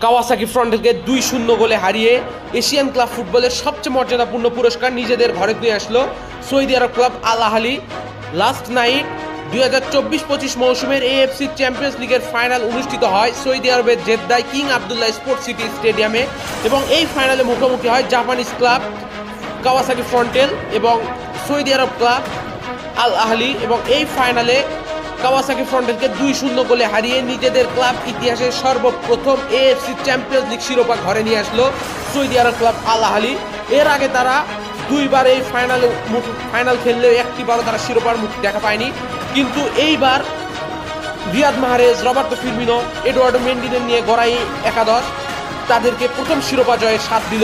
Kawasaki ফ্রন্টেলকে 2-0 গোলে হারিয়ে Asian club ফুটবলের সবচেয়ে মর্যাদাপূর্ণ পুরস্কার নিজেদের ঘরে নিয়ে আসলো সৌদি আরব ক্লাব আল আহলি। লাস্ট নাইট 2024-25 মৌসুমের এএফসি চ্যাম্পিয়ন্স লিগের ফাইনাল অনুষ্ঠিত হয় সৌদি আরবের জেদ্দায় কিং আবদুল্লাহ স্পোর্টস সিটি স্টেডিয়ামে এবং এই ফাইনালে মুখোমুখি হয় জাপানিজ ক্লাব কাওয়াসাকি ফ্রন্টেল এবং সৌদি আরব ক্লাব আল আহলি এবং এই ফাইনালে কাওয়াসাকি ফ্রন্টেলকে 2-0 গোলে হারিয়ে নিজেদের ক্লাব ইতিহাসের সর্বপ্রথম এএফসি চ্যাম্পিয়ন্স লিগ শিরোপা ঘরে নিয়ে আসলো সৌদি আরব ক্লাব আল আহলি। এর আগে তারা দুইবার এই ফাইনাল খেললেও একটিবারও তারা শিরোপার মুখ দেখা পায়নি, কিন্তু এইবার Riyad Mahrez, Roberto Firmino, Edouard মেন্ডিদের নিয়ে গড়াই একাদশ তাদেরকে প্রথম শিরোপা জয়ের স্বাদ দিল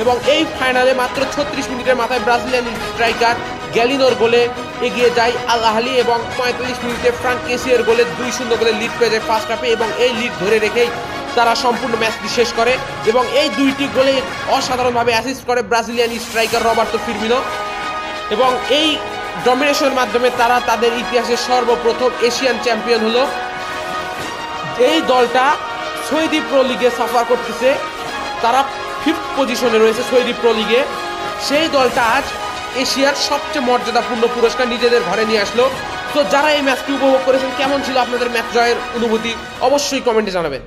এবং এই ফাইনালে মাত্র 36 মিনিটের মাথায় ব্রাজিলিয়ান স্ট্রাইকার গ্যালিনোর গোলে এগিয়ে যায় আল আহলি এবং 45 মিনিটে ফ্রাঙ্ক কেসিয়ার গোলে 2-0 গোলে লিড পেয়ে যায় ফার্স্ট হাফে এবং এই লিড ধরে রেখেই তারা সম্পূর্ণ ম্যাচটি শেষ করে এবং এই দুইটি গোলে অসাধারণভাবে অ্যাসিস্ট করে ব্রাজিলিয়ান স্ট্রাইকার রবার্তো ফিরমিনো এবং এই ডমিনেশনের মাধ্যমে তারা তাদের ইতিহাসের সর্বপ্রথম এশিয়ান চ্যাম্পিয়ন হলো। এই দলটা সৌদি প্রো লিগে সাফার করতেছে, তারা 5th পজিশনে রয়েছে সৌদি প্রো লিগে। সেই দলটা আজ এশিয়ার সবচেয়ে মর্যাদাপূর্ণ পুরস্কার নিজেদের ঘরে নিয়ে আসলো। তো যারা এই ম্যাচটি উপভোগ করেছেন, কেমন ছিল আপনাদের ম্যাচ জয়ের অনুভূতি অবশ্যই কমেন্টে জানাবেন।